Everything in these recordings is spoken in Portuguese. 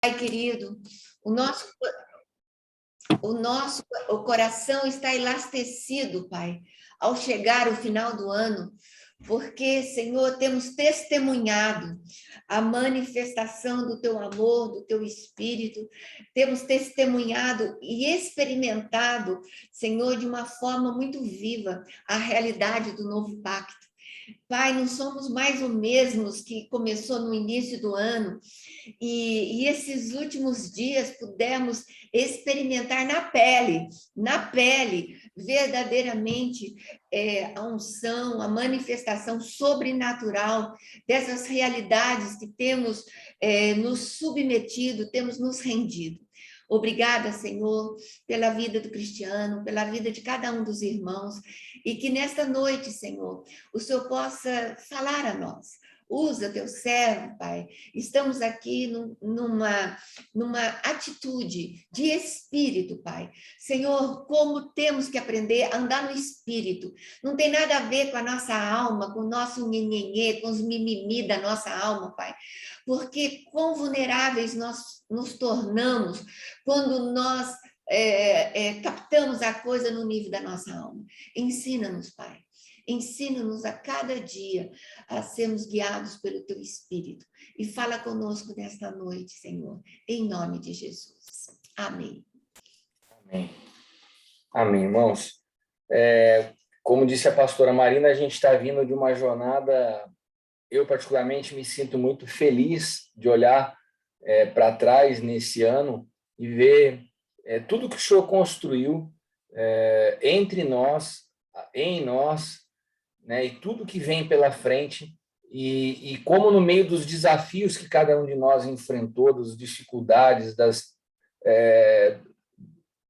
Pai querido, o coração está elastecido, Pai, ao chegar o final do ano, porque, Senhor, temos testemunhado a manifestação do Teu amor, do Teu Espírito, temos testemunhado e experimentado, Senhor, de uma forma muito viva, a realidade do novo pacto. Pai, não somos mais os mesmos que começou no início do ano, e esses últimos dias pudemos experimentar na pele, verdadeiramente a unção, a manifestação sobrenatural dessas realidades que temos nos submetido, temos nos rendido. Obrigada, Senhor, pela vida do Cristiano, pela vida de cada um dos irmãos, e que nesta noite, Senhor, o Senhor possa falar a nós. Usa teu servo, Pai. Estamos aqui numa atitude de espírito, Pai. Senhor, como temos que aprender a andar no espírito. Não tem nada a ver com a nossa alma, com o nosso nhenhenhê, com os mimimi da nossa alma, Pai. Porque quão vulneráveis nós nos tornamos quando nós captamos a coisa no nível da nossa alma. Ensina-nos, Pai. Ensina-nos a cada dia a sermos guiados pelo Teu Espírito. E fala conosco nesta noite, Senhor, em nome de Jesus. Amém. Amém. Amém, irmãos. Como disse a pastora Marina, a gente está vindo de uma jornada. Eu, particularmente, me sinto muito feliz de olhar para trás nesse ano e ver tudo que o Senhor construiu entre nós, em nós, né, e tudo que vem pela frente, e como no meio dos desafios que cada um de nós enfrentou, das dificuldades,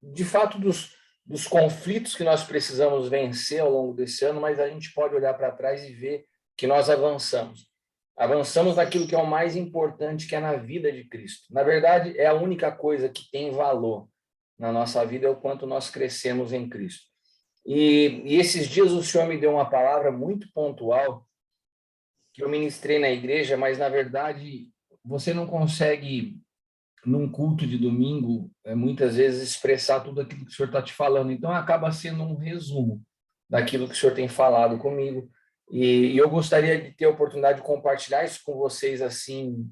de fato dos conflitos que nós precisamos vencer ao longo desse ano, mas a gente pode olhar para trás e ver que nós avançamos. Avançamos naquilo que é o mais importante, que é na vida de Cristo. Na verdade, é a única coisa que tem valor na nossa vida, é o quanto nós crescemos em Cristo. E esses dias o Senhor me deu uma palavra muito pontual que eu ministrei na igreja, mas, na verdade, você não consegue, num culto de domingo, muitas vezes expressar tudo aquilo que o Senhor está te falando. Então, acaba sendo um resumo daquilo que o Senhor tem falado comigo. E eu gostaria de ter a oportunidade de compartilhar isso com vocês, assim,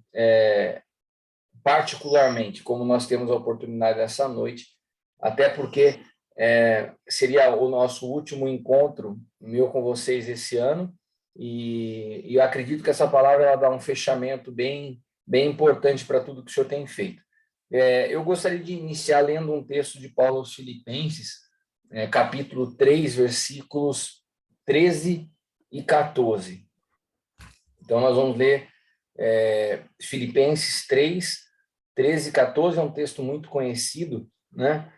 particularmente, como nós temos a oportunidade essa noite, até porque seria o nosso último encontro meu com vocês esse ano, e eu acredito que essa palavra ela dá um fechamento bem importante para tudo que o Senhor tem feito. Eu gostaria de iniciar lendo um texto de Paulo aos Filipenses, capítulo 3, versículos 13 e 14. Então, nós vamos ler Filipenses 3, 13 e 14, é um texto muito conhecido, né?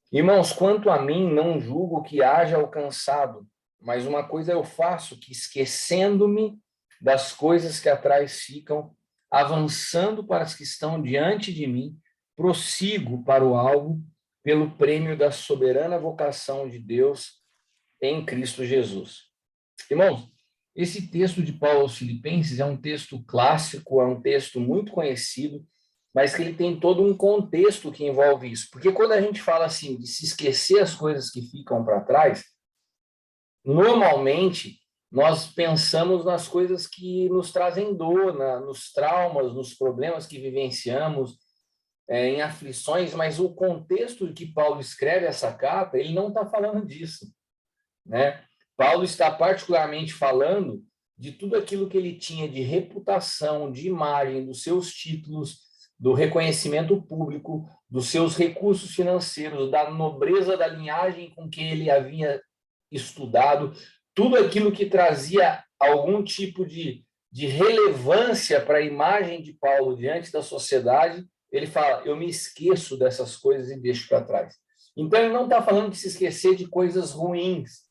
Irmãos, quanto a mim, não julgo que haja alcançado, mas uma coisa eu faço, que esquecendo-me das coisas que atrás ficam, avançando para as que estão diante de mim, prossigo para o alvo, pelo prêmio da soberana vocação de Deus em Cristo Jesus. Irmãos, esse texto de Paulo aos Filipenses é um texto clássico, é um texto muito conhecido, mas que ele tem todo um contexto que envolve isso. Porque quando a gente fala assim de se esquecer as coisas que ficam para trás, normalmente nós pensamos nas coisas que nos trazem dor, nos traumas, nos problemas que vivenciamos, em aflições, mas o contexto que Paulo escreve essa carta, ele não está falando disso, né? Paulo está particularmente falando de tudo aquilo que ele tinha de reputação, de imagem, dos seus títulos, do reconhecimento público, dos seus recursos financeiros, da nobreza da linhagem com que ele havia estudado, tudo aquilo que trazia algum tipo de relevância para a imagem de Paulo diante da sociedade. Ele fala, eu me esqueço dessas coisas e deixo para trás. Então, ele não está falando de se esquecer de coisas ruins.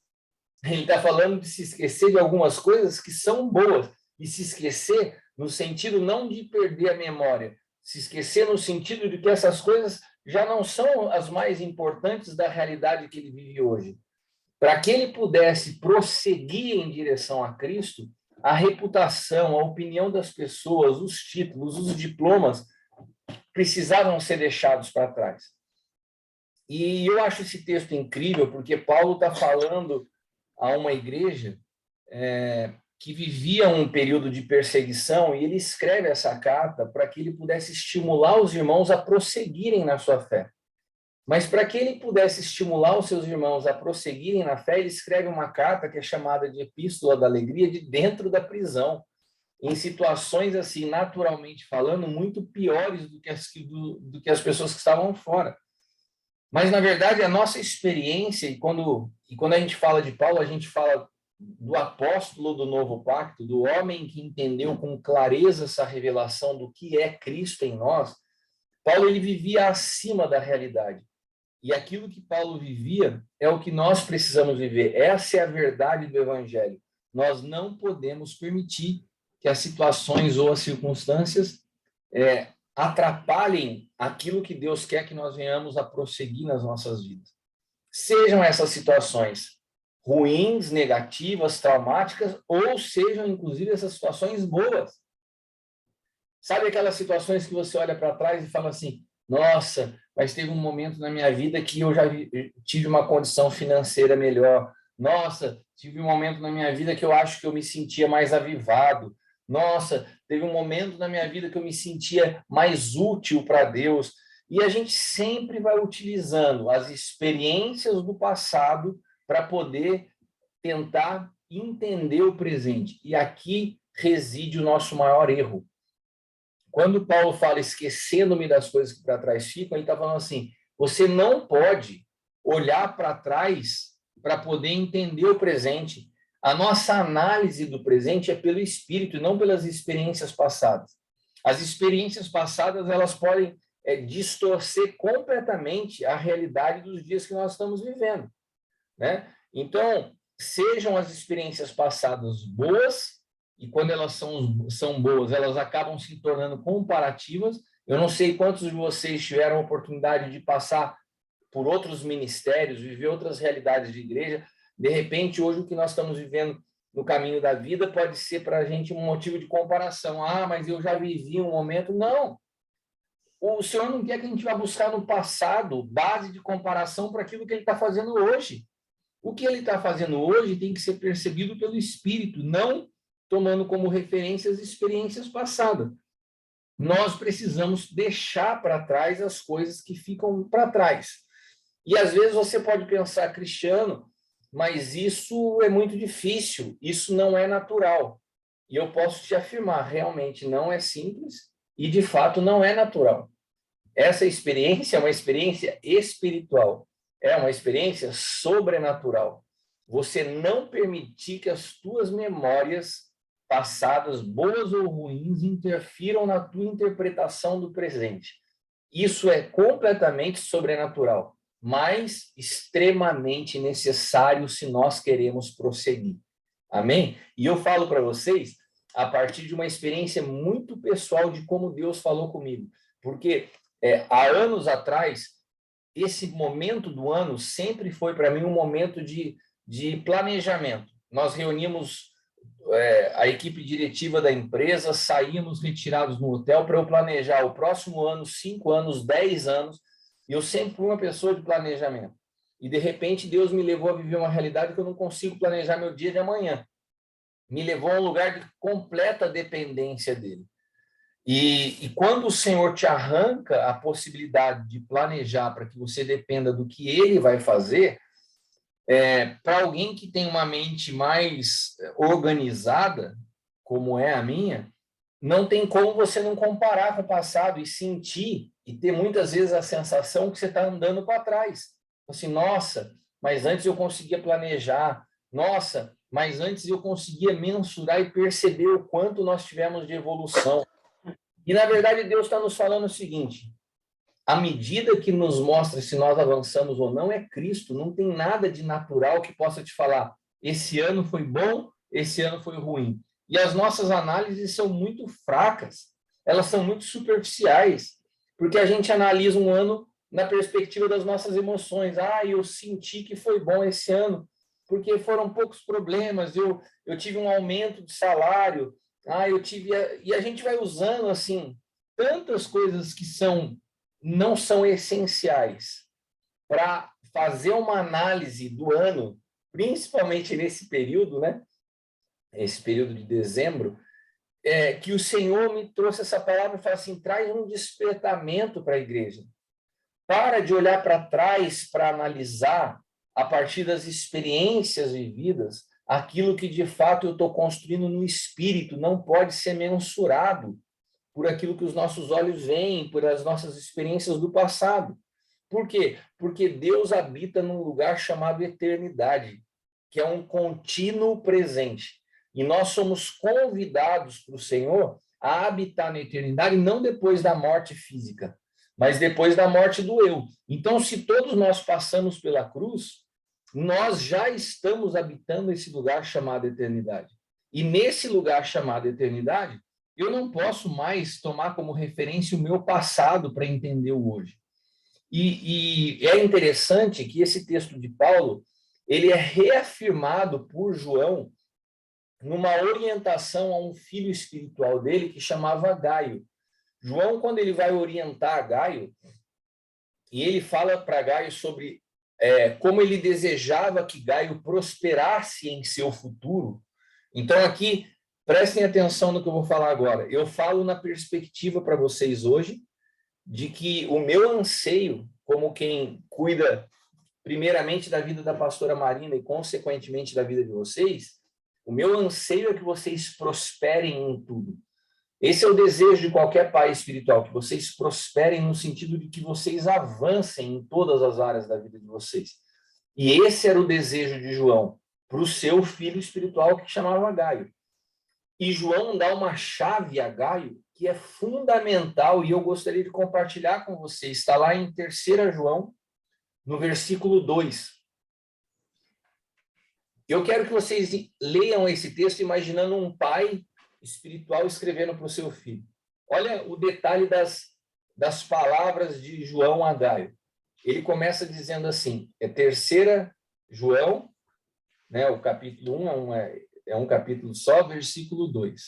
Ele está falando de se esquecer de algumas coisas que são boas. E se esquecer no sentido não de perder a memória, se esquecer no sentido de que essas coisas já não são as mais importantes da realidade que ele vive hoje. Para que ele pudesse prosseguir em direção a Cristo, a reputação, a opinião das pessoas, os títulos, os diplomas, precisavam ser deixados para trás. E eu acho esse texto incrível, porque Paulo está falando a uma igreja que vivia um período de perseguição, e ele escreve essa carta para que ele pudesse estimular os irmãos a prosseguirem na sua fé. Mas para que ele pudesse estimular os seus irmãos a prosseguirem na fé, ele escreve uma carta que é chamada de Epístola da Alegria, de dentro da prisão, em situações, assim, naturalmente falando, muito piores do que as pessoas que estavam fora. Mas, na verdade, a nossa experiência, e quando a gente fala de Paulo, a gente fala do apóstolo do Novo Pacto, do homem que entendeu com clareza essa revelação do que é Cristo em nós. Paulo, ele vivia acima da realidade. E aquilo que Paulo vivia é o que nós precisamos viver. Essa é a verdade do Evangelho. Nós não podemos permitir que as situações ou as circunstâncias atrapalhem aquilo que Deus quer que nós venhamos a prosseguir nas nossas vidas. Sejam essas situações ruins, negativas, traumáticas, ou sejam, inclusive, essas situações boas. Sabe aquelas situações que você olha para trás e fala assim, nossa, mas teve um momento na minha vida que eu já tive uma condição financeira melhor. Nossa, tive um momento na minha vida que eu acho que eu me sentia mais avivado. Nossa, teve um momento na minha vida que eu me sentia mais útil para Deus. E a gente sempre vai utilizando as experiências do passado para poder tentar entender o presente. E aqui reside o nosso maior erro. Quando Paulo fala esquecendo-me das coisas que para trás ficam, ele está falando assim, você não pode olhar para trás para poder entender o presente. A nossa análise do presente é pelo Espírito, não pelas experiências passadas. As experiências passadas, elas podem distorcer completamente a realidade dos dias que nós estamos vivendo, né? Então, sejam as experiências passadas boas, e quando elas são boas, elas acabam se tornando comparativas. Eu não sei quantos de vocês tiveram a oportunidade de passar por outros ministérios, viver outras realidades de igreja. De repente, hoje, o que nós estamos vivendo no caminho da vida pode ser para a gente um motivo de comparação. Ah, mas eu já vivi um momento. Não. O Senhor não quer que a gente vá buscar no passado base de comparação para aquilo que Ele está fazendo hoje. O que Ele está fazendo hoje tem que ser percebido pelo Espírito, não tomando como referência as experiências passadas. Nós precisamos deixar para trás as coisas que ficam para trás. E às vezes você pode pensar, Cristiano, mas isso é muito difícil, isso não é natural. E eu posso te afirmar, realmente não é simples e de fato não é natural. Essa experiência é uma experiência espiritual, é uma experiência sobrenatural. Você não permitir que as tuas memórias passadas, boas ou ruins, interfiram na tua interpretação do presente. Isso é completamente sobrenatural, mas extremamente necessário se nós queremos prosseguir. Amém? E eu falo para vocês a partir de uma experiência muito pessoal de como Deus falou comigo. Porque há anos atrás, esse momento do ano sempre foi para mim um momento de planejamento. Nós reuníamos a equipe diretiva da empresa, saímos retirados no hotel para eu planejar o próximo ano, 5 anos, 10 anos, e eu sempre fui uma pessoa de planejamento. E, de repente, Deus me levou a viver uma realidade que eu não consigo planejar meu dia de amanhã. Me levou a um lugar de completa dependência dele. E quando o Senhor te arranca a possibilidade de planejar para que você dependa do que ele vai fazer, para alguém que tem uma mente mais organizada, como é a minha, não tem como você não comparar com o passado e sentir e ter muitas vezes a sensação que você está andando para trás. Assim, nossa, mas antes eu conseguia planejar, nossa, mas antes eu conseguia mensurar e perceber o quanto nós tivemos de evolução. E, na verdade, Deus está nos falando o seguinte, a medida que nos mostra se nós avançamos ou não é Cristo, não tem nada de natural que possa te falar, esse ano foi bom, esse ano foi ruim. E as nossas análises são muito fracas, elas são muito superficiais, porque a gente analisa um ano na perspectiva das nossas emoções. Ah, eu senti que foi bom esse ano, porque foram poucos problemas, eu tive um aumento de salário, eu tive... E a gente vai usando, assim, tantas coisas que não são essenciais para fazer uma análise do ano, principalmente nesse período, né? Esse período de dezembro, que o Senhor me trouxe essa palavra e falou assim, traz um despertamento para a igreja. Para de olhar para trás para analisar, a partir das experiências vividas, aquilo que de fato eu estou construindo no espírito, não pode ser mensurado por aquilo que os nossos olhos veem, por as nossas experiências do passado. Por quê? Porque Deus habita num lugar chamado eternidade, que é um contínuo presente. E nós somos convidados para o Senhor a habitar na eternidade, não depois da morte física, mas depois da morte do eu. Então, se todos nós passamos pela cruz, nós já estamos habitando esse lugar chamado eternidade. E nesse lugar chamado eternidade, eu não posso mais tomar como referência o meu passado para entender o hoje. E é interessante que esse texto de Paulo, ele é reafirmado por João numa orientação a um filho espiritual dele que chamava Gaio. João, quando ele vai orientar Gaio, e ele fala para Gaio sobre como ele desejava que Gaio prosperasse em seu futuro. Então, aqui, prestem atenção no que eu vou falar agora. Eu falo na perspectiva para vocês hoje de que o meu anseio, como quem cuida primeiramente da vida da pastora Marina e, consequentemente, da vida de vocês, o meu anseio é que vocês prosperem em tudo. Esse é o desejo de qualquer pai espiritual, que vocês prosperem no sentido de que vocês avancem em todas as áreas da vida de vocês. E esse era o desejo de João para o seu filho espiritual que chamava Gaio. E João dá uma chave a Gaio que é fundamental e eu gostaria de compartilhar com vocês. Está lá em 3 João, no versículo 2. Eu quero que vocês leiam esse texto imaginando um pai espiritual escrevendo para o seu filho. Olha o detalhe das palavras de João a Gaio. Ele começa dizendo assim, 3 João, né, o capítulo 1 é um capítulo só, versículo 2.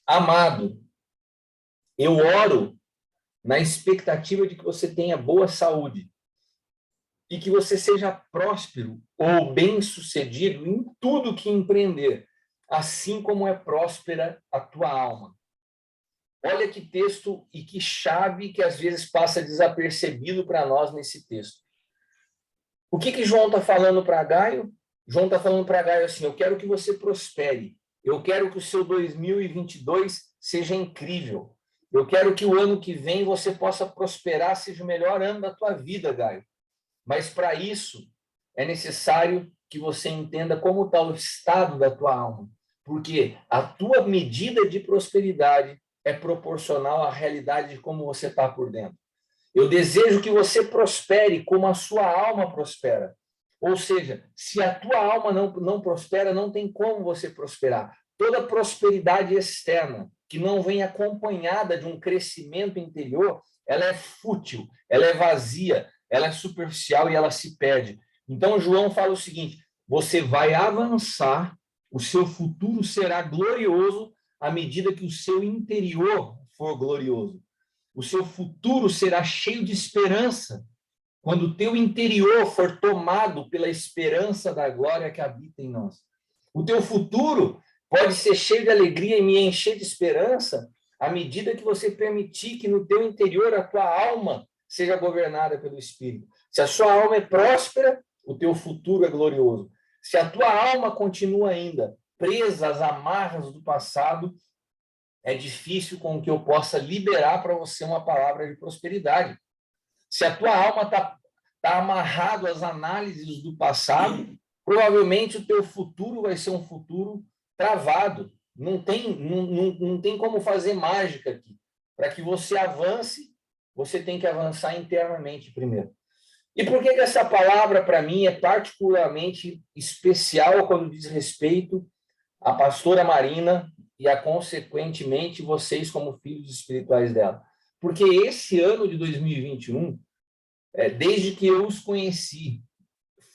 Amado, eu oro na expectativa de que você tenha boa saúde e que você seja próspero ou bem-sucedido em tudo que empreender, assim como é próspera a tua alma. Olha que texto e que chave que às vezes passa desapercebido para nós nesse texto. O que João está falando para Gaio? João está falando para Gaio assim, eu quero que você prospere, eu quero que o seu 2022 seja incrível, eu quero que o ano que vem você possa prosperar, seja o melhor ano da tua vida, Gaio. Mas para isso é necessário que você entenda como está o estado da tua alma, porque a tua medida de prosperidade é proporcional à realidade de como você está por dentro. Eu desejo que você prospere como a sua alma prospera. Ou seja, se a tua alma não prospera, não tem como você prosperar. Toda prosperidade externa que não vem acompanhada de um crescimento interior, ela é fútil, ela é vazia, ela é superficial e ela se perde. Então, João fala o seguinte, você vai avançar, o seu futuro será glorioso à medida que o seu interior for glorioso. O seu futuro será cheio de esperança quando o teu interior for tomado pela esperança da glória que habita em nós. O teu futuro pode ser cheio de alegria e me encher de esperança à medida que você permitir que no teu interior a tua alma seja governada pelo Espírito. Se a sua alma é próspera, o teu futuro é glorioso. Se a tua alma continua ainda presa às amarras do passado, é difícil com que eu possa liberar para você uma palavra de prosperidade. Se a tua alma está amarrado às análises do passado, provavelmente o teu futuro vai ser um futuro travado. Não tem como fazer mágica aqui. Para que você avance, você tem que avançar internamente primeiro. E por que essa palavra, para mim, é particularmente especial quando diz respeito à pastora Marina e a, consequentemente, vocês como filhos espirituais dela? Porque esse ano de 2021, desde que eu os conheci,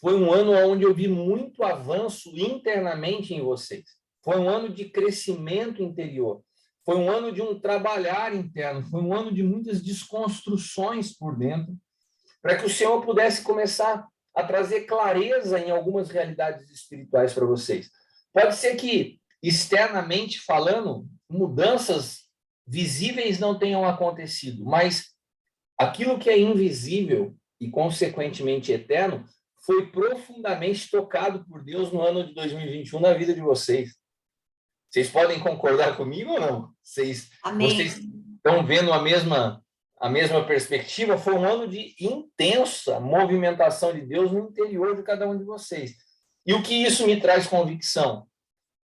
foi um ano onde eu vi muito avanço internamente em vocês. Foi um ano de crescimento interior. foi um ano de um trabalhar interno, foi um ano de muitas desconstruções por dentro, para que o Senhor pudesse começar a trazer clareza em algumas realidades espirituais para vocês. Pode ser que, externamente falando, mudanças visíveis não tenham acontecido, mas aquilo que é invisível e, consequentemente, eterno, foi profundamente tocado por Deus no ano de 2021 na vida de vocês. Vocês podem concordar comigo ou não? Vocês estão vendo a mesma perspectiva? Foi um ano de intensa movimentação de Deus no interior de cada um de vocês. E o que isso me traz convicção?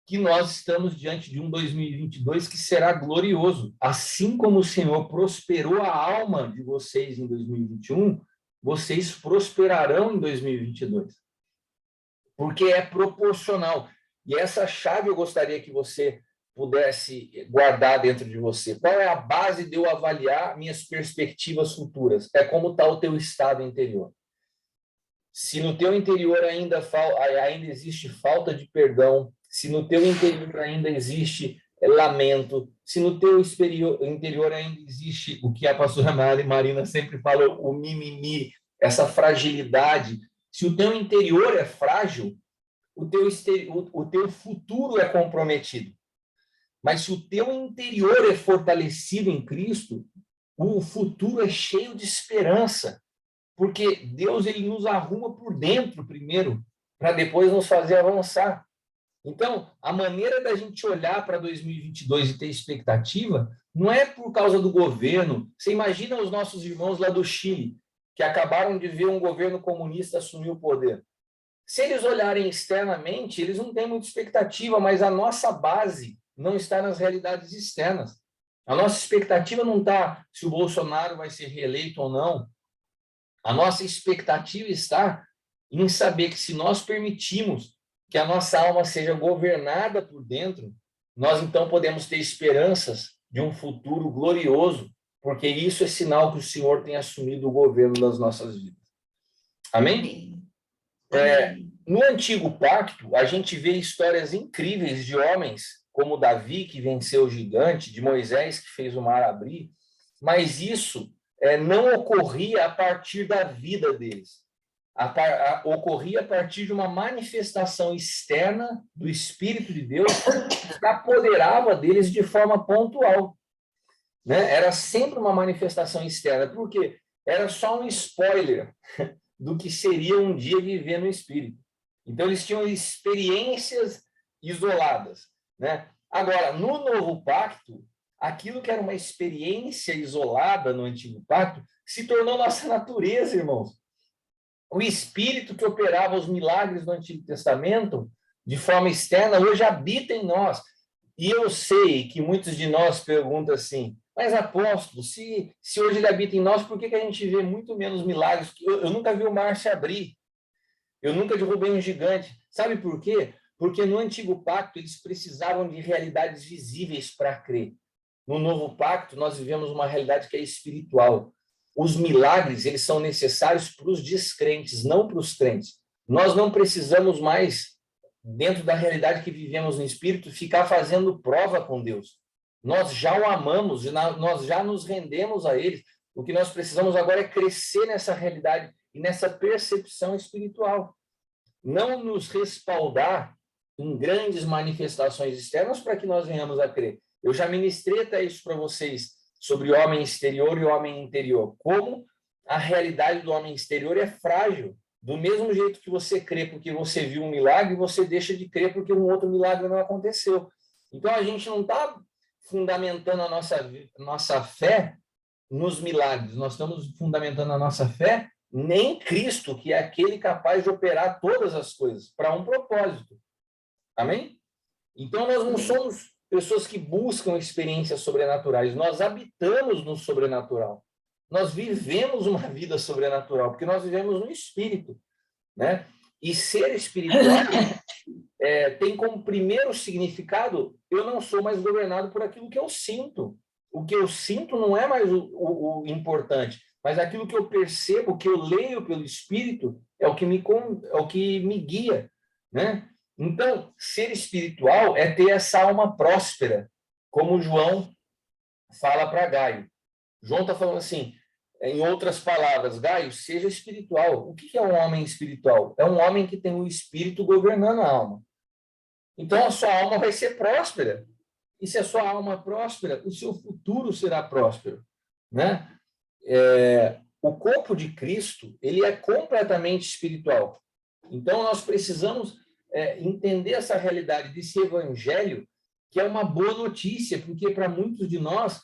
Que nós estamos diante de um 2022 que será glorioso. Assim como o Senhor prosperou a alma de vocês em 2021, vocês prosperarão em 2022. Porque é proporcional. E essa chave eu gostaria que você pudesse guardar dentro de você. Qual é a base de eu avaliar minhas perspectivas futuras? É como está o teu estado interior. Se no teu interior ainda existe falta de perdão, se no teu interior ainda existe lamento, se no teu interior ainda existe o que a pastora Marina sempre fala, o mimimi, essa fragilidade, se o teu interior é frágil, o teu futuro é comprometido. Mas se o teu interior é fortalecido em Cristo, o futuro é cheio de esperança. Porque Deus ele nos arruma por dentro primeiro, para depois nos fazer avançar. Então, a maneira da gente olhar para 2022 e ter expectativa não é por causa do governo. Você imagina os nossos irmãos lá do Chile, que acabaram de ver um governo comunista assumir o poder. Se eles olharem externamente, eles não têm muita expectativa, mas a nossa base não está nas realidades externas. A nossa expectativa não está se o Bolsonaro vai ser reeleito ou não. A nossa expectativa está em saber que se nós permitimos que a nossa alma seja governada por dentro, nós então podemos ter esperanças de um futuro glorioso, porque isso é sinal que o Senhor tem assumido o governo das nossas vidas. Amém? No Antigo Pacto, a gente vê histórias incríveis de homens, como Davi, que venceu o gigante, de Moisés, que fez o mar abrir, mas isso não ocorria a partir da vida deles. Ocorria a partir de uma manifestação externa do Espírito de Deus que apoderava deles de forma pontual. Né? Era sempre uma manifestação externa, porque era só um spoiler do que seria um dia viver no Espírito. Então, eles tinham experiências isoladas. Né? Agora, no Novo Pacto, aquilo que era uma experiência isolada no Antigo Pacto se tornou nossa natureza, irmãos. O Espírito que operava os milagres no Antigo Testamento, de forma externa, hoje habita em nós. E eu sei que muitos de nós perguntam assim, mas apóstolo, se hoje ele habita em nós, por que a gente vê muito menos milagres? Eu nunca vi o mar se abrir. Eu nunca derrubei um gigante. Sabe por quê? Porque no Antigo Pacto eles precisavam de realidades visíveis para crer. No Novo Pacto nós vivemos uma realidade que é espiritual. Os milagres, eles são necessários para os descrentes, não para os crentes. Nós não precisamos mais, dentro da realidade que vivemos no Espírito, ficar fazendo prova com Deus. Nós já o amamos, nós já nos rendemos a Ele. O que nós precisamos agora é crescer nessa realidade e nessa percepção espiritual. Não nos respaldar em grandes manifestações externas para que nós venhamos a crer. Eu já ministrei até isso para vocês, sobre homem exterior e homem interior. Como a realidade do homem exterior é frágil. Do mesmo jeito que você crê porque você viu um milagre, você deixa de crer porque um outro milagre não aconteceu. Então, a gente não está fundamentando a nossa fé nos milagres. Nós estamos fundamentando a nossa fé em Cristo, que é aquele capaz de operar todas as coisas para um propósito. Amém? Então, nós não somos pessoas que buscam experiências sobrenaturais. Nós habitamos no sobrenatural. Nós vivemos uma vida sobrenatural, porque nós vivemos no Espírito. Né? E ser espiritual tem como primeiro significado, eu não sou mais governado por aquilo que eu sinto. O que eu sinto não é mais o importante, mas aquilo que eu percebo, que eu leio pelo Espírito, é o que me guia. Né? Então, ser espiritual é ter essa alma próspera, como João fala para Gaio. João está falando assim, em outras palavras, Gaio, seja espiritual. O que é um homem espiritual? É um homem que tem o espírito governando a alma. Então, a sua alma vai ser próspera. E se a sua alma é próspera, o seu futuro será próspero, né? O corpo de Cristo, ele é completamente espiritual. Então, nós precisamos entender essa realidade desse evangelho, que é uma boa notícia, porque para muitos de nós,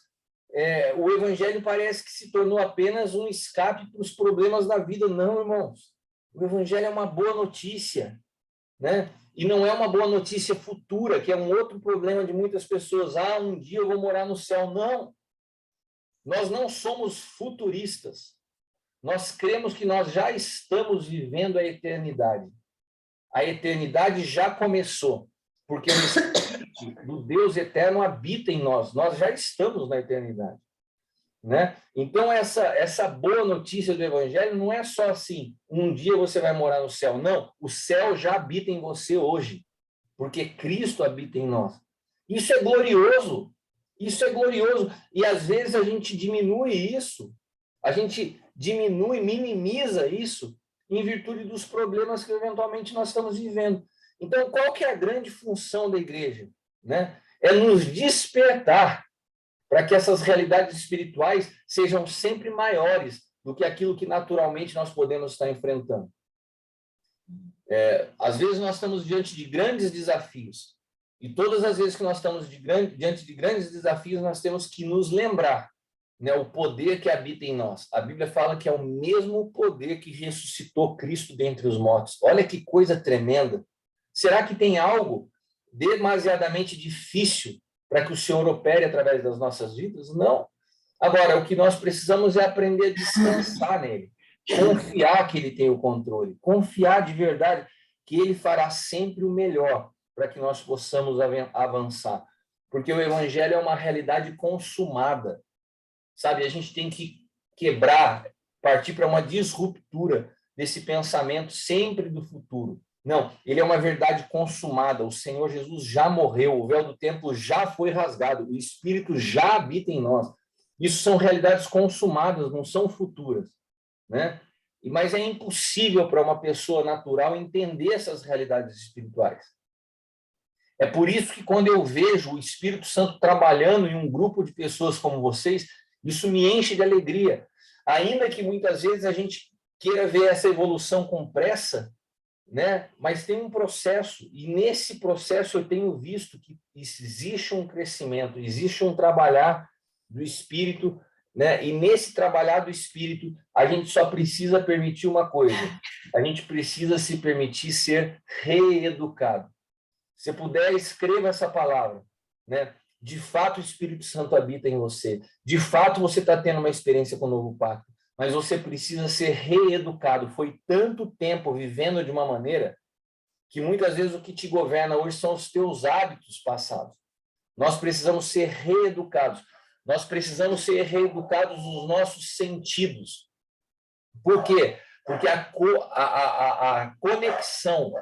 o evangelho parece que se tornou apenas um escape para os problemas da vida. Não, irmãos. O evangelho é uma boa notícia, né? E não é uma boa notícia futura, que é um outro problema de muitas pessoas. Ah, um dia eu vou morar no céu. Não. Nós não somos futuristas. Nós cremos que nós já estamos vivendo a eternidade. A eternidade já começou, porque o Espírito do Deus eterno habita em nós. Nós já estamos na eternidade, né? Então, essa boa notícia do Evangelho não é só assim, um dia você vai morar no céu. Não, o céu já habita em você hoje, porque Cristo habita em nós. Isso é glorioso. Isso é glorioso. E, às vezes, a gente diminui isso. A gente diminui, minimiza isso em virtude dos problemas que, eventualmente, nós estamos vivendo. Então, qual que é a grande função da igreja, né? É nos despertar para que essas realidades espirituais sejam sempre maiores do que aquilo que naturalmente nós podemos estar enfrentando. Às vezes nós estamos diante de grandes desafios, e todas as vezes que nós estamos diante de grandes desafios, nós temos que nos lembrar, né, o poder que habita em nós. A Bíblia fala que é o mesmo poder que ressuscitou Cristo dentre os mortos. Olha que coisa tremenda. Será que tem algo demasiadamente difícil para que o Senhor opere através das nossas vidas? Não. Agora, o que nós precisamos é aprender a descansar nele, confiar que ele tem o controle, confiar de verdade que ele fará sempre o melhor para que nós possamos avançar. Porque o evangelho é uma realidade consumada, sabe? A gente tem que quebrar, partir para uma disruptura desse pensamento sempre do futuro. Não, ele é uma verdade consumada. O Senhor Jesus já morreu, o véu do templo já foi rasgado, o Espírito já habita em nós. Isso são realidades consumadas, não são futuras, né? Mas é impossível para uma pessoa natural entender essas realidades espirituais. É por isso que quando eu vejo o Espírito Santo trabalhando em um grupo de pessoas como vocês, isso me enche de alegria. Ainda que muitas vezes a gente queira ver essa evolução com pressa, né? Mas tem um processo, e nesse processo eu tenho visto que existe um crescimento, existe um trabalhar do Espírito, né? E nesse trabalhar do Espírito, a gente só precisa permitir uma coisa: a gente precisa se permitir ser reeducado. Se puder, escreva essa palavra, né? De fato, o Espírito Santo habita em você. De fato, você está tendo uma experiência com o novo pacto. Mas você precisa ser reeducado. Foi tanto tempo vivendo de uma maneira que muitas vezes o que te governa hoje são os teus hábitos passados. Nós precisamos ser reeducados. Nós precisamos ser reeducados nos nossos sentidos. Por quê? Porque a conexão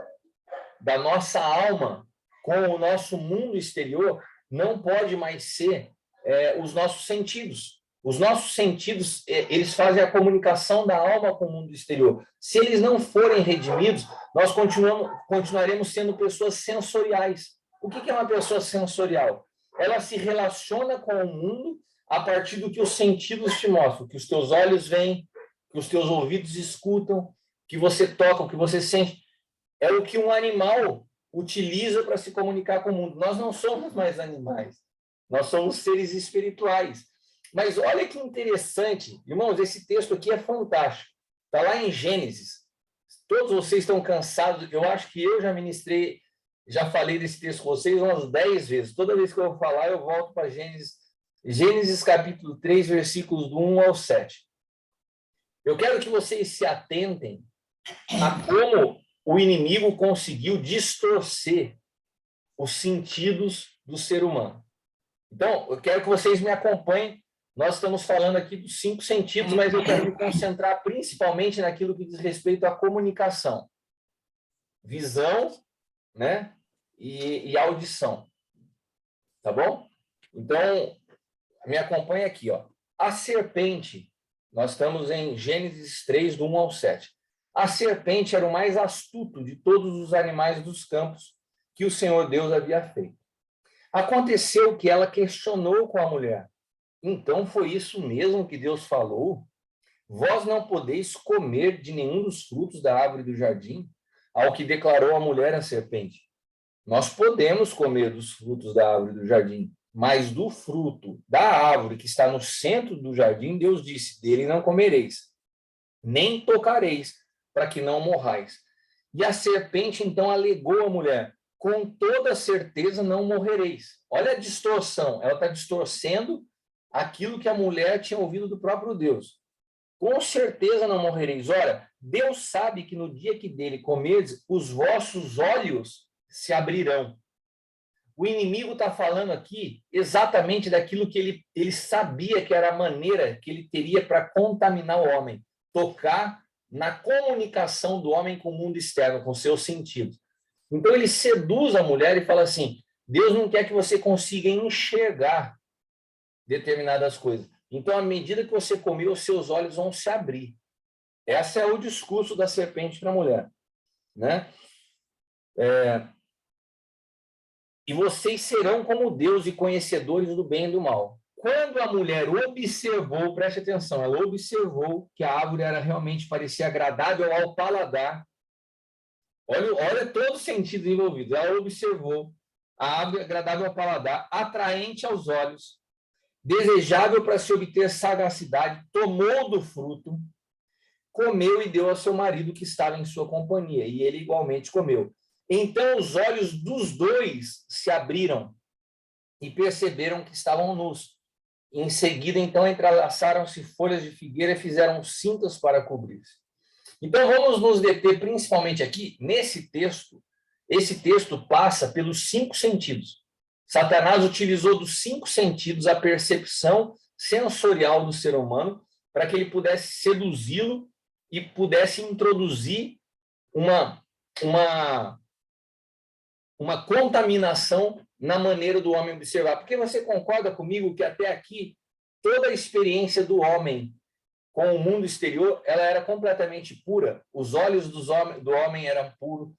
da nossa alma com o nosso mundo exterior não pode mais ser os nossos sentidos. Os nossos sentidos, eles fazem a comunicação da alma com o mundo exterior. Se eles não forem redimidos, nós continuaremos sendo pessoas sensoriais. O que é uma pessoa sensorial? Ela se relaciona com o mundo a partir do que os sentidos te mostram, que os teus olhos veem, que os teus ouvidos escutam, que você toca, que você sente. É o que um animal utiliza para se comunicar com o mundo. Nós não somos mais animais, nós somos seres espirituais. Mas olha que interessante, irmãos, esse texto aqui é fantástico. Está lá em Gênesis. Todos vocês estão cansados, eu acho que eu já ministrei, já falei desse texto com vocês umas 10 vezes. Toda vez que eu vou falar, eu volto para Gênesis. Gênesis capítulo 3, versículos do 1 ao 7. Eu quero que vocês se atentem a como o inimigo conseguiu distorcer os sentidos do ser humano. Então, eu quero que vocês me acompanhem. Nós estamos falando aqui dos 5 sentidos, mas eu quero me concentrar principalmente naquilo que diz respeito à comunicação. Visão, né? E audição. Tá bom? Então, me acompanha aqui, ó. A serpente, nós estamos em Gênesis 3, do 1 ao 7. A serpente era o mais astuto de todos os animais dos campos que o Senhor Deus havia feito. Aconteceu que ela questionou com a mulher: então foi isso mesmo que Deus falou? Vós não podeis comer de nenhum dos frutos da árvore do jardim? Ao que declarou a mulher à serpente: nós podemos comer dos frutos da árvore do jardim, mas do fruto da árvore que está no centro do jardim, Deus disse: dele não comereis, nem tocareis, para que não morrais. E a serpente então alegou à mulher: com toda certeza não morrereis. Olha a distorção, ela está distorcendo aquilo que a mulher tinha ouvido do próprio Deus. Com certeza não morrereis. Ora, Deus sabe que no dia que dele comerdes, os vossos olhos se abrirão. O inimigo está falando aqui exatamente daquilo que ele sabia que era a maneira que ele teria para contaminar o homem, tocar na comunicação do homem com o mundo externo, com seus sentidos. Então ele seduz a mulher e fala assim: Deus não quer que você consiga enxergar determinadas coisas. Então, à medida que você comer, os seus olhos vão se abrir. Esse é o discurso da serpente para a mulher, né? E vocês serão como Deus e conhecedores do bem e do mal. Quando a mulher observou, preste atenção, ela observou que a árvore era realmente, parecia agradável ao paladar. Olha todo o sentido envolvido. Ela observou a árvore agradável ao paladar, atraente aos olhos, desejável para se obter sagacidade, tomou do fruto, comeu e deu ao seu marido que estava em sua companhia, e ele igualmente comeu. Então os olhos dos dois se abriram e perceberam que estavam nus. Em seguida, então, entrelaçaram-se folhas de figueira e fizeram cintas para cobrir-se. Então, vamos nos deter principalmente aqui, nesse texto. Esse texto passa pelos 5 sentidos. Satanás utilizou dos 5 sentidos a percepção sensorial do ser humano para que ele pudesse seduzi-lo e pudesse introduzir uma contaminação na maneira do homem observar. Porque você concorda comigo que até aqui toda a experiência do homem com o mundo exterior, ela era completamente pura. Os olhos do homem eram puros,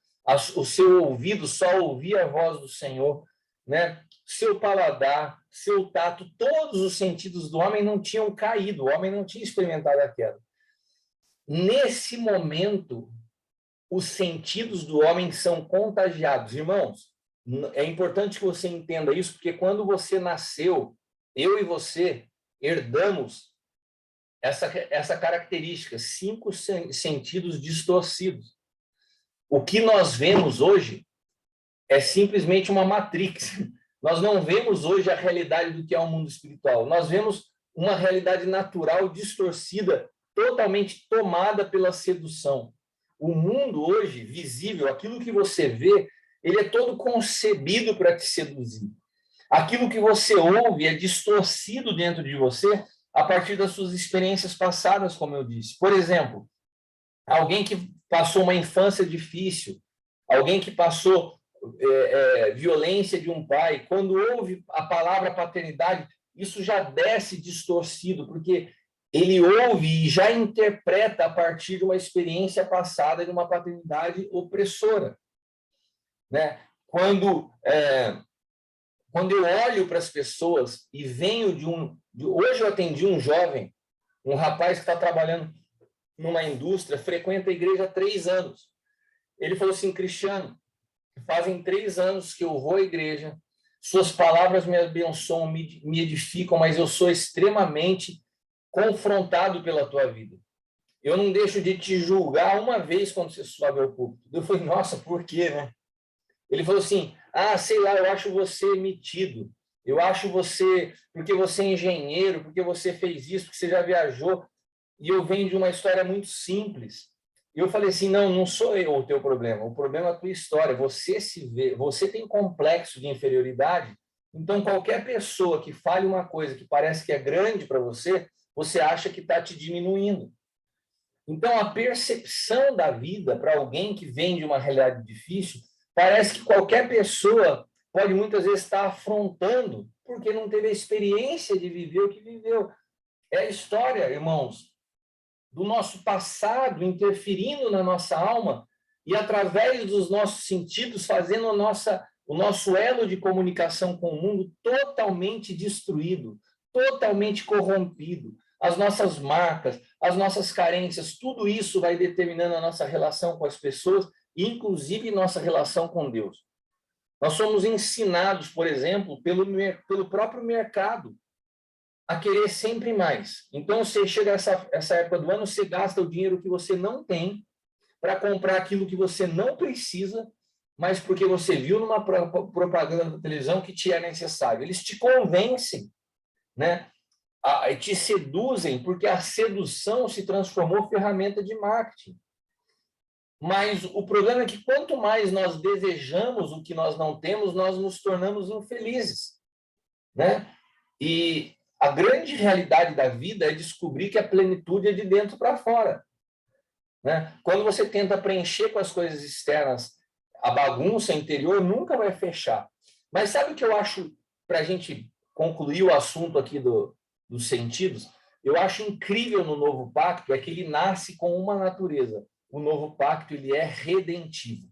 o seu ouvido só ouvia a voz do Senhor, né? Seu paladar, seu tato, todos os sentidos do homem não tinham caído, o homem não tinha experimentado a queda. Nesse momento, os sentidos do homem são contagiados. Irmãos, é importante que você entenda isso, porque quando você nasceu, eu e você herdamos essa característica, 5 sentidos distorcidos. O que nós vemos hoje é simplesmente uma matrix. Nós não vemos hoje a realidade do que é o mundo espiritual. Nós vemos uma realidade natural distorcida, totalmente tomada pela sedução. O mundo hoje, visível, aquilo que você vê, ele é todo concebido para te seduzir. Aquilo que você ouve é distorcido dentro de você a partir das suas experiências passadas, como eu disse. Por exemplo, alguém que passou uma infância difícil, alguém que passou violência de um pai, quando ouve a palavra paternidade, isso já desce distorcido, porque ele ouve e já interpreta a partir de uma experiência passada de uma paternidade opressora, né? Quando eu olho para as pessoas e venho hoje eu atendi um jovem, um rapaz que está trabalhando numa indústria, frequenta a igreja há 3 anos. Ele falou assim: Cristiano, fazem 3 anos que eu vou à igreja, suas palavras me abençoam, me edificam, mas eu sou extremamente confrontado pela tua vida. Eu não deixo de te julgar uma vez quando você sobe ao púlpito. Eu falei: nossa, por quê, né? Ele falou assim: sei lá, eu acho você metido, eu acho você, porque você é engenheiro, porque você fez isso, porque você já viajou, e eu venho de uma história muito simples. E eu falei assim: não sou eu o teu problema, o problema é a tua história, você se vê, você tem complexo de inferioridade, então qualquer pessoa que fale uma coisa que parece que é grande para você, você acha que está te diminuindo. Então a percepção da vida para alguém que vem de uma realidade difícil, parece que qualquer pessoa pode muitas vezes estar afrontando porque não teve a experiência de viver o que viveu. É a história, irmãos, do nosso passado interferindo na nossa alma e através dos nossos sentidos fazendo o nosso elo de comunicação com o mundo totalmente destruído, totalmente corrompido. As nossas marcas, as nossas carências, tudo isso vai determinando a nossa relação com as pessoas, inclusive nossa relação com Deus. Nós somos ensinados, por exemplo, pelo próprio mercado, a querer sempre mais. Então, você chega essa época do ano, você gasta o dinheiro que você não tem para comprar aquilo que você não precisa, mas porque você viu numa propaganda da televisão que te é necessário. Eles te convencem, né? Te seduzem, porque a sedução se transformou em ferramenta de marketing. Mas o problema é que quanto mais nós desejamos o que nós não temos, nós nos tornamos infelizes, né? E a grande realidade da vida é descobrir que a plenitude é de dentro para fora, né? Quando você tenta preencher com as coisas externas, a bagunça interior nunca vai fechar. Mas sabe o que eu acho, para a gente concluir o assunto aqui dos sentidos? Eu acho incrível no Novo Pacto é que ele nasce com uma natureza. O Novo Pacto ele é redentivo.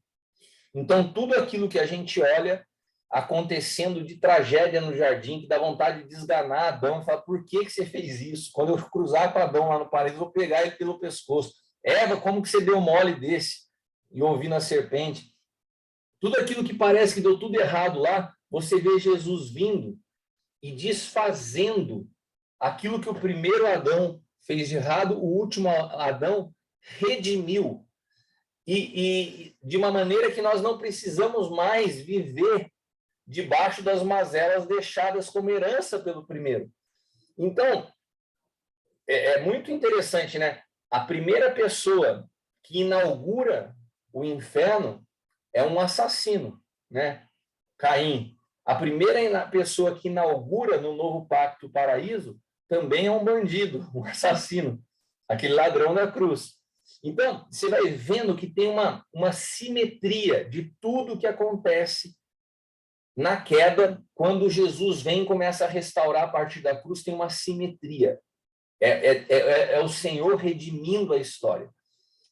Então, tudo aquilo que a gente olha acontecendo de tragédia no jardim, que dá vontade de desganar Adão, e falar, por que você fez isso? Quando eu cruzar com Adão lá no paraíso, eu vou pegar ele pelo pescoço. Eva, como que você deu mole desse? E ouvindo a serpente. Tudo aquilo que parece que deu tudo errado lá, você vê Jesus vindo e desfazendo aquilo que o primeiro Adão fez de errado, o último Adão redimiu. E de uma maneira que nós não precisamos mais viver debaixo das mazelas deixadas como herança pelo primeiro. Então, é muito interessante, né? A primeira pessoa que inaugura o inferno é um assassino, né? Caim. A primeira pessoa que inaugura no novo pacto o paraíso também é um bandido, um assassino, aquele ladrão da cruz. Então, você vai vendo que tem uma simetria de tudo que acontece na queda, quando Jesus vem e começa a restaurar a partir da cruz, tem uma simetria. É o Senhor redimindo a história.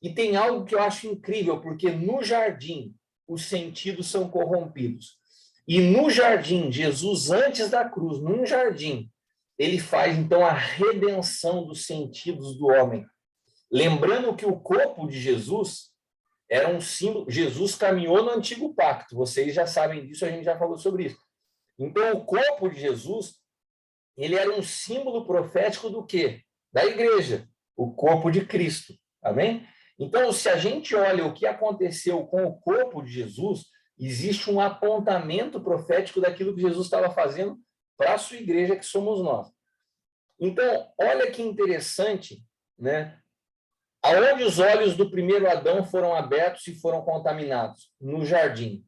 E tem algo que eu acho incrível, porque no jardim os sentidos são corrompidos. E no jardim, Jesus, antes da cruz, num jardim, ele faz, então, a redenção dos sentidos do homem. Lembrando que o corpo de Jesus era um símbolo. Jesus caminhou no antigo pacto, vocês já sabem disso, a gente já falou sobre isso. Então, o corpo de Jesus, ele era um símbolo profético do quê? Da igreja, o corpo de Cristo, amém? Então, se a gente olha o que aconteceu com o corpo de Jesus, existe um apontamento profético daquilo que Jesus estava fazendo para a sua igreja, que somos nós. Então, olha que interessante, né? Aonde os olhos do primeiro Adão foram abertos e foram contaminados? No jardim.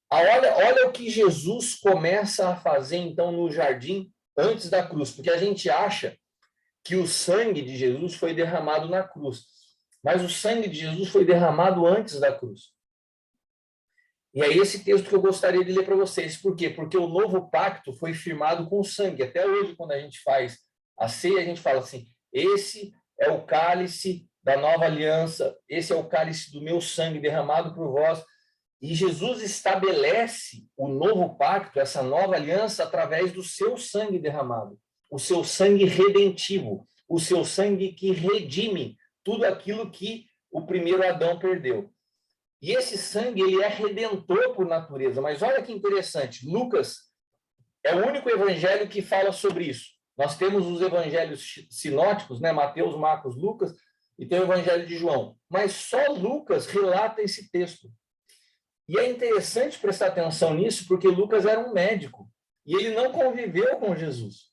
Olha o que Jesus começa a fazer, então, no jardim, antes da cruz, porque a gente acha que o sangue de Jesus foi derramado na cruz, mas o sangue de Jesus foi derramado antes da cruz. E é esse texto que eu gostaria de ler para vocês. Por quê? Porque o novo pacto foi firmado com sangue. Até hoje, quando a gente faz a ceia, a gente fala assim, esse é o cálice da nova aliança, esse é o cálice do meu sangue derramado por vós. E Jesus estabelece o novo pacto, essa nova aliança, através do seu sangue derramado, o seu sangue redentivo, o seu sangue que redime tudo aquilo que o primeiro Adão perdeu. E esse sangue, ele é redentor por natureza. Mas olha que interessante, Lucas é o único evangelho que fala sobre isso. Nós temos os evangelhos sinóticos, né? Mateus, Marcos, Lucas, e tem o evangelho de João. Mas só Lucas relata esse texto. E é interessante prestar atenção nisso, porque Lucas era um médico, e ele não conviveu com Jesus.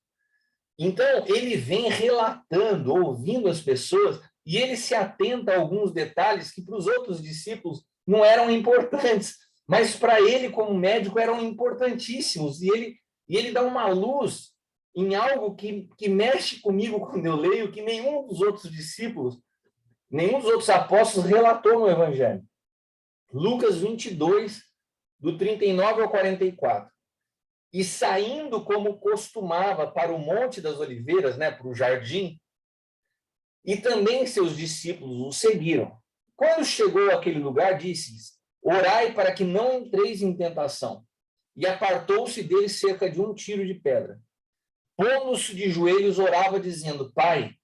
Então, ele vem relatando, ouvindo as pessoas, e ele se atenta a alguns detalhes que para os outros discípulos não eram importantes, mas para ele, como médico, eram importantíssimos. E ele dá uma luz em algo que mexe comigo quando eu leio, que nenhum dos outros discípulos, nenhum dos outros apóstolos relatou no Evangelho. Lucas 22, do 39 ao 44. e saindo como costumava para o Monte das Oliveiras, né, para o jardim, e também seus discípulos o seguiram. Quando chegou àquele lugar, disse-lhes: orai para que não entreis em tentação. E apartou-se dele cerca de 1 tiro de pedra. Pondo-se de joelhos, orava, dizendo: Pai,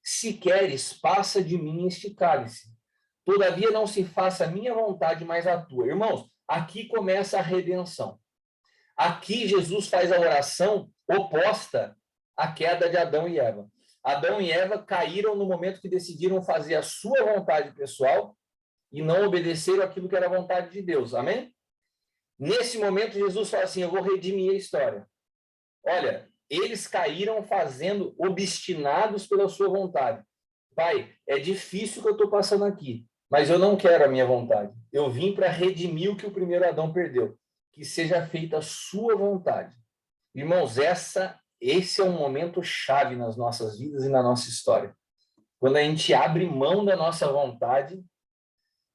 se queres, passa de mim este cálice. Todavia não se faça a minha vontade, mas a tua. Irmãos, aqui começa a redenção. Aqui Jesus faz a oração oposta à queda de Adão e Eva. Adão e Eva caíram no momento que decidiram fazer a sua vontade pessoal e não obedeceram aquilo que era a vontade de Deus. Amém? Nesse momento, Jesus fala assim: eu vou redimir a história. Olha, eles caíram fazendo, obstinados pela sua vontade. Pai, é difícil o que eu estou passando aqui, mas eu não quero a minha vontade. Eu vim para redimir o que o primeiro Adão perdeu. Que seja feita a sua vontade. Irmãos, esse é um momento chave nas nossas vidas e na nossa história. Quando a gente abre mão da nossa vontade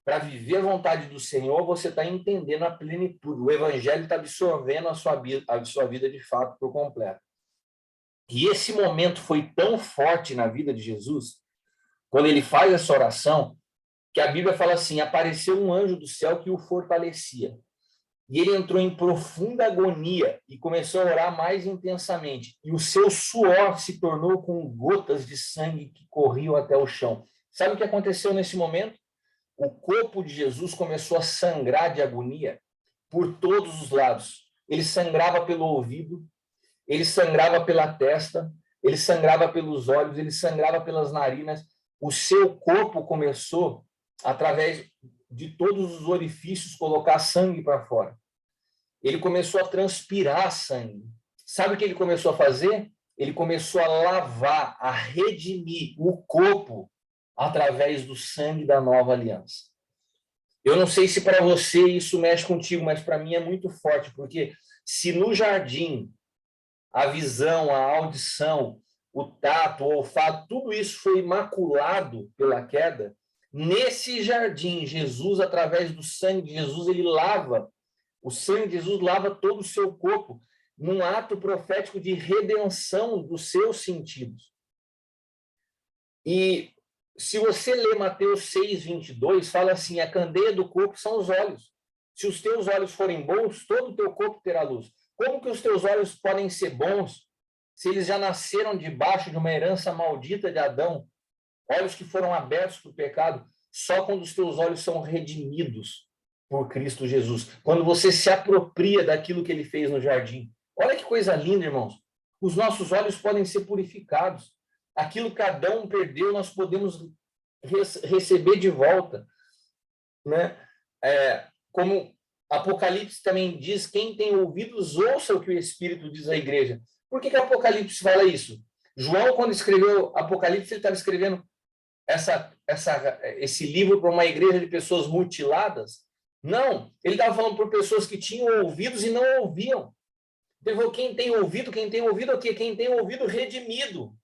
para viver a vontade do Senhor, você está entendendo a plenitude. O Evangelho está absorvendo a sua vida de fato por completo. E esse momento foi tão forte na vida de Jesus, quando ele faz essa oração, que a Bíblia fala assim: apareceu um anjo do céu que o fortalecia. E ele entrou em profunda agonia e começou a orar mais intensamente. E o seu suor se tornou com gotas de sangue que corriam até o chão. Sabe o que aconteceu nesse momento? O corpo de Jesus começou a sangrar de agonia por todos os lados. Ele sangrava pelo ouvido, ele sangrava pela testa, ele sangrava pelos olhos, ele sangrava pelas narinas. O seu corpo começou, através de todos os orifícios, colocar sangue para fora. Ele começou a transpirar sangue. Sabe o que ele começou a fazer? Ele começou a lavar, a redimir o corpo através do sangue da nova aliança. Eu não sei se para você isso mexe contigo, mas para mim é muito forte, porque se no jardim a visão, a audição, o tato, o olfato, tudo isso foi imaculado pela queda, nesse jardim, Jesus, através do sangue de Jesus, ele lava, o sangue de Jesus lava todo o seu corpo, num ato profético de redenção dos seus sentidos. E se você ler Mateus 6:22, fala assim: a candeia do corpo são os olhos. Se os teus olhos forem bons, todo o teu corpo terá luz. Como que os teus olhos podem ser bons se eles já nasceram debaixo de uma herança maldita de Adão? Olhos que foram abertos para o pecado, só quando os teus olhos são redimidos por Cristo Jesus. Quando você se apropria daquilo que ele fez no jardim. Olha que coisa linda, irmãos. Os nossos olhos podem ser purificados. Aquilo que Adão perdeu, nós podemos receber de volta. Né? Como Apocalipse também diz: quem tem ouvidos, ouça o que o Espírito diz à igreja. Por que Apocalipse fala isso? João, quando escreveu Apocalipse, ele estava escrevendo esse livro para uma igreja de pessoas mutiladas? Não, ele estava falando por pessoas que tinham ouvidos e não ouviam. Ele falou: quem tem ouvido o quê? Quem tem ouvido redimido.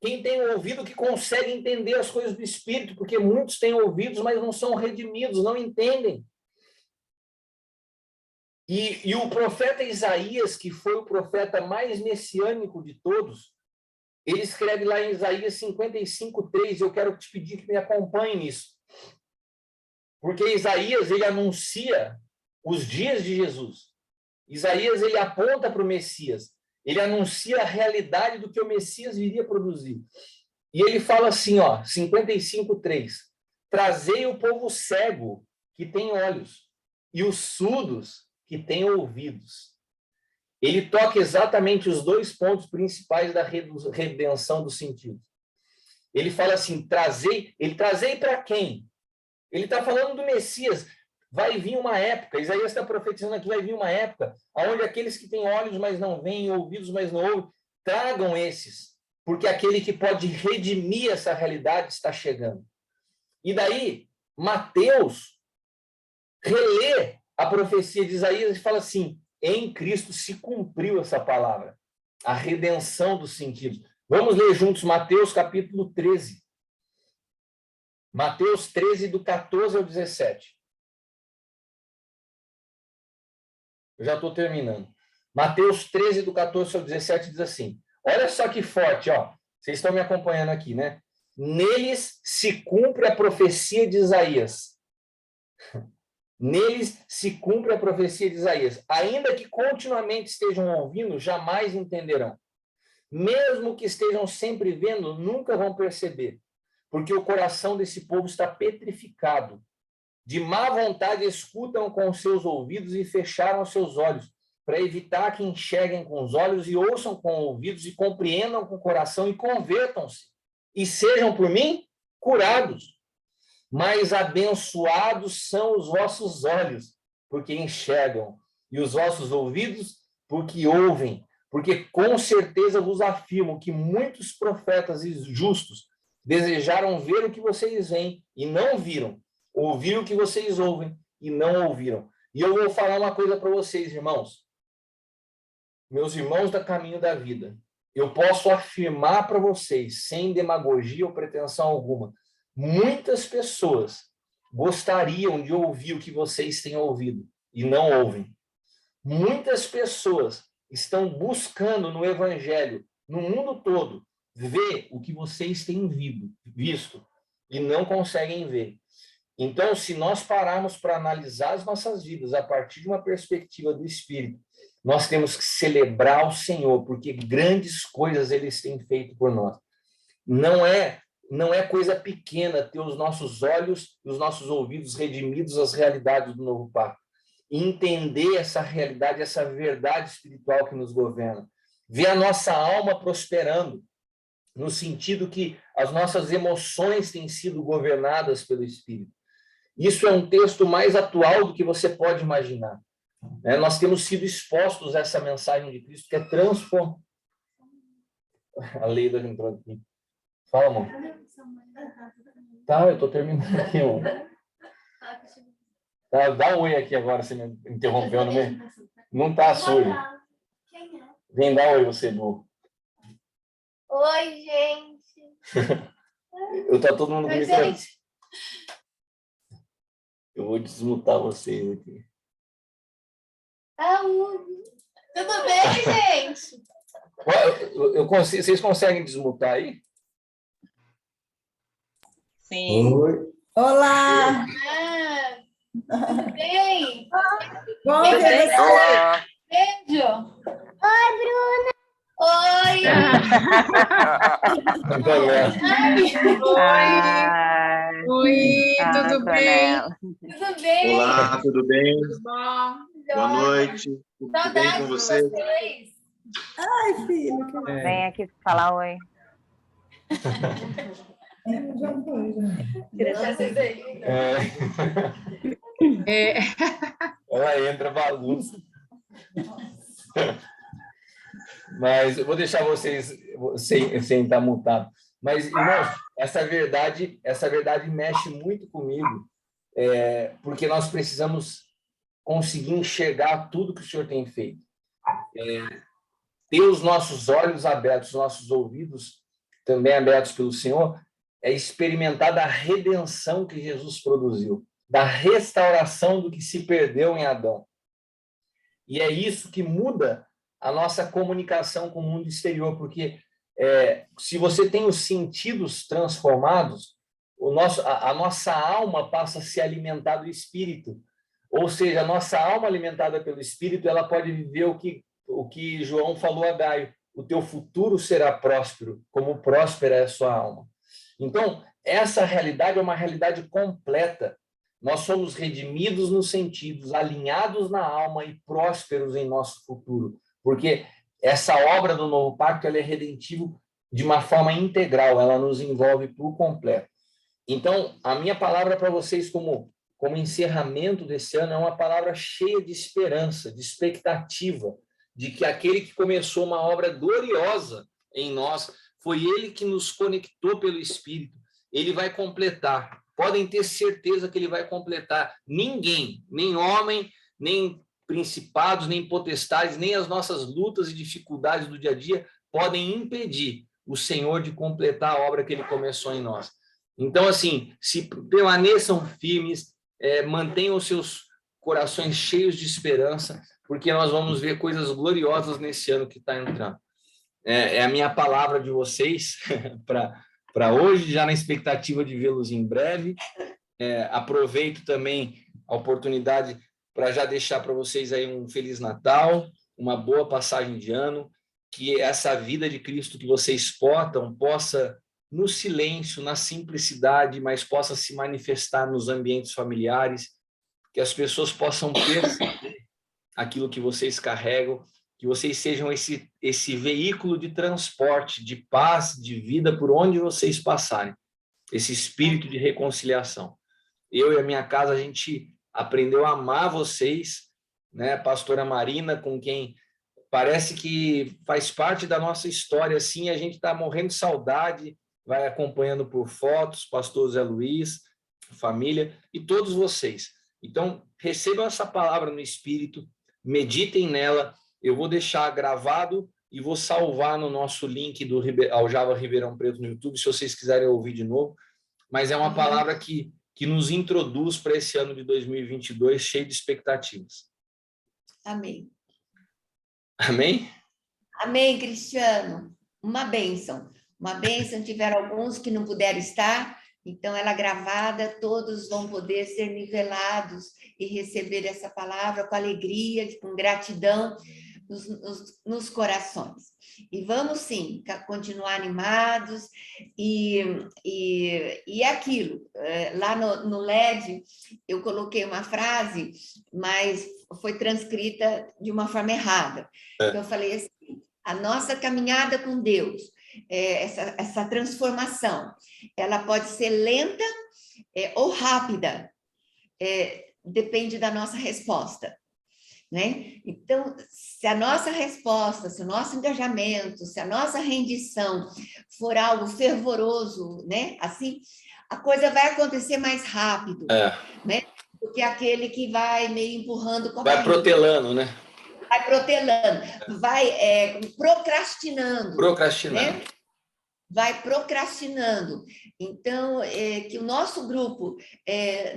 Quem tem ouvido que consegue entender as coisas do Espírito, porque muitos têm ouvidos, mas não são redimidos, não entendem. E o profeta Isaías, que foi o profeta mais messiânico de todos, ele escreve lá em Isaías 55:3, eu quero te pedir que me acompanhe nisso. Porque Isaías, ele anuncia os dias de Jesus. Isaías, ele aponta para o Messias. Ele anuncia a realidade do que o Messias viria produzir. E ele fala assim, 55:3, trazei o povo cego que tem olhos e os surdos que têm ouvidos. Ele toca exatamente os dois pontos principais da redenção dos sentidos. Ele fala assim, trazei para quem? Ele está falando do Messias. Vai vir uma época, Isaías está profetizando aqui, vai vir uma época onde aqueles que têm olhos, mas não veem, ouvidos, mas não ouvem, tragam esses, porque aquele que pode redimir essa realidade está chegando. E daí, Mateus relê a profecia de Isaías e fala assim, em Cristo se cumpriu essa palavra, a redenção dos sentidos. Vamos ler juntos Mateus capítulo 13. Mateus 13, do 14 ao 17. Eu já estou terminando. Mateus 13, do 14 ao 17, diz assim, olha só que forte, ó. Vocês estão me acompanhando aqui, né? Neles se cumpre a profecia de Isaías. Neles se cumpre a profecia de Isaías. Ainda que continuamente estejam ouvindo, jamais entenderão. Mesmo que estejam sempre vendo, nunca vão perceber. Porque o coração desse povo está petrificado. De má vontade escutam com os seus ouvidos e fecharam os seus olhos, para evitar que enxerguem com os olhos e ouçam com os ouvidos e compreendam com o coração e convertam-se. E sejam por mim curados. Mas abençoados são os vossos olhos, porque enxergam, e os vossos ouvidos, porque ouvem. Porque com certeza vos afirmo que muitos profetas e justos desejaram ver o que vocês veem e não viram, ouvir o que vocês ouvem e não ouviram. E eu vou falar uma coisa para vocês, irmãos. Meus irmãos da Caminho da Vida, eu posso afirmar para vocês, sem demagogia ou pretensão alguma, muitas pessoas gostariam de ouvir o que vocês têm ouvido e não ouvem. Muitas pessoas estão buscando no Evangelho, no mundo todo, ver o que vocês têm visto e não conseguem ver. Então, se nós pararmos para analisar as nossas vidas a partir de uma perspectiva do Espírito, nós temos que celebrar o Senhor, porque grandes coisas eles têm feito por nós. Não é coisa pequena ter os nossos olhos e os nossos ouvidos redimidos às realidades do novo pacto. E entender essa realidade, essa verdade espiritual que nos governa. Ver a nossa alma prosperando, no sentido que as nossas emoções têm sido governadas pelo Espírito. Isso é um texto mais atual do que você pode imaginar. Nós temos sido expostos a essa mensagem de Cristo que é transformar. A Leila entrou aqui. Fala, amor. Tá, eu estou terminando aqui, amor. Tá, dá um oi aqui agora, você me interrompeu no meio. Não tá sujo. Vem dar um oi, você, Du. Oi, gente. Eu tô todo mundo com o microfone. Eu vou desmutar vocês aqui. Tudo bem, gente? Vocês conseguem desmutar aí? Sim. Oi. Olá! Tudo bem? Bom ver você. Olá. Beijo. Oi, Bruna. Oi. Oi, tudo bem? Tudo bem? Olá, tudo bem? Tudo bom? Boa noite. Tudo bem Saudades com de você? vocês. Ai, filho. Que... Vem aqui falar oi. Já foi, já. Queria deixar vocês aí. Ela entra bagunça. Mas eu vou deixar vocês sem estar mutado. Mas, irmãos, essa verdade mexe muito comigo, porque nós precisamos conseguir enxergar tudo que o Senhor tem feito. Ter os nossos olhos abertos, os nossos ouvidos também abertos pelo Senhor, é experimentar da redenção que Jesus produziu, da restauração do que se perdeu em Adão. E é isso que muda a nossa comunicação com o mundo exterior, porque se você tem os sentidos transformados, a nossa alma passa a se alimentar do Espírito. Ou seja, a nossa alma alimentada pelo Espírito, ela pode viver o que João falou a Gaio: o teu futuro será próspero, como próspera é a sua alma. Então, essa realidade é uma realidade completa. Nós somos redimidos nos sentidos, alinhados na alma e prósperos em nosso futuro. Porque essa obra do Novo Pacto ela é redentiva de uma forma integral, ela nos envolve por completo. Então, a minha palavra para vocês como encerramento desse ano é uma palavra cheia de esperança, de expectativa, de que aquele que começou uma obra gloriosa em nós, foi ele que nos conectou pelo Espírito, ele vai completar. Podem ter certeza que ele vai completar. Ninguém, nem homem, nem principados, nem potestades, nem as nossas lutas e dificuldades do dia a dia podem impedir o Senhor de completar a obra que ele começou em nós. Então, assim, se permaneçam firmes, mantenham os seus corações cheios de esperança, porque nós vamos ver coisas gloriosas nesse ano que está entrando. É a minha palavra de vocês para hoje, já na expectativa de vê-los em breve. Aproveito também a oportunidade para já deixar para vocês aí um Feliz Natal, uma boa passagem de ano, que essa vida de Cristo que vocês portam possa, no silêncio, na simplicidade, mas possa se manifestar nos ambientes familiares, que as pessoas possam perceber aquilo que vocês carregam, que vocês sejam esse veículo de transporte, de paz, de vida por onde vocês passarem, esse espírito de reconciliação. Eu e a minha casa, a gente aprendeu a amar vocês, né? Pastora Marina, com quem parece que faz parte da nossa história, assim, a gente está morrendo de saudade, vai acompanhando por fotos, pastor Zé Luiz, família, e todos vocês. Então, recebam essa palavra no Espírito, meditem nela, eu vou deixar gravado e vou salvar no nosso link do Aljava Ribeirão Preto no YouTube, se vocês quiserem ouvir de novo, mas é uma palavra que nos introduz para esse ano de 2022 cheio de expectativas. Amém. Amém? Amém, Cristiano. Uma bênção. Uma bênção. Tiveram alguns que não puderam estar, então ela gravada, todos vão poder ser nivelados e receber essa palavra com alegria, com gratidão nos corações. E vamos, sim, continuar animados e aquilo. Lá no LED, eu coloquei uma frase, mas foi transcrita de uma forma errada. Eu falei assim, a nossa caminhada com Deus, essa transformação, ela pode ser lenta ou rápida, depende da nossa resposta. Né? Então, se a nossa resposta, se o nosso engajamento, se a nossa rendição for algo fervoroso, né? Assim, a coisa vai acontecer mais rápido, né? Do que aquele que vai meio empurrando com a barriga. Vai protelando, né? Vai protelando, vai procrastinando. Procrastinando. Né? Vai procrastinando. Então, que o nosso grupo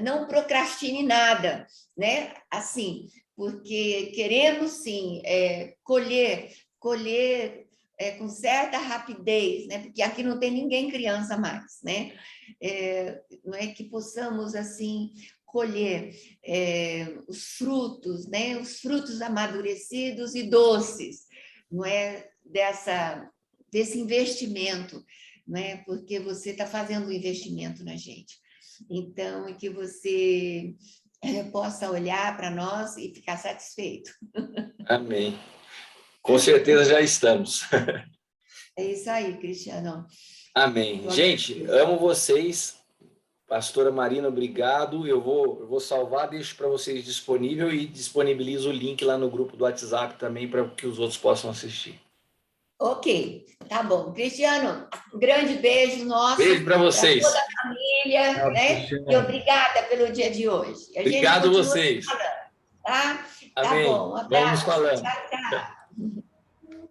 não procrastine nada, né? Assim, porque queremos, sim, colher com certa rapidez, né? Porque aqui não tem ninguém criança mais, né? Não é que possamos, assim, colher os frutos, né? Os frutos amadurecidos e doces, não é? Desse investimento, né? Porque você está fazendo um investimento na gente. Então, que você possa olhar para nós e ficar satisfeito. Amém. Com certeza já estamos. É isso aí, Cristiano. Amém. Gente, amo vocês. Pastora Marina, obrigado. Eu vou salvar, deixo para vocês disponível e disponibilizo o link lá no grupo do WhatsApp também para que os outros possam assistir. Ok, tá bom. Cristiano, um grande beijo nosso. Beijo para vocês. Para toda a família, né? E obrigada pelo dia de hoje. Obrigado a vocês. Falando, tá? Amém. Tá bom, um abraço. Vamos falando. Tchau, tchau.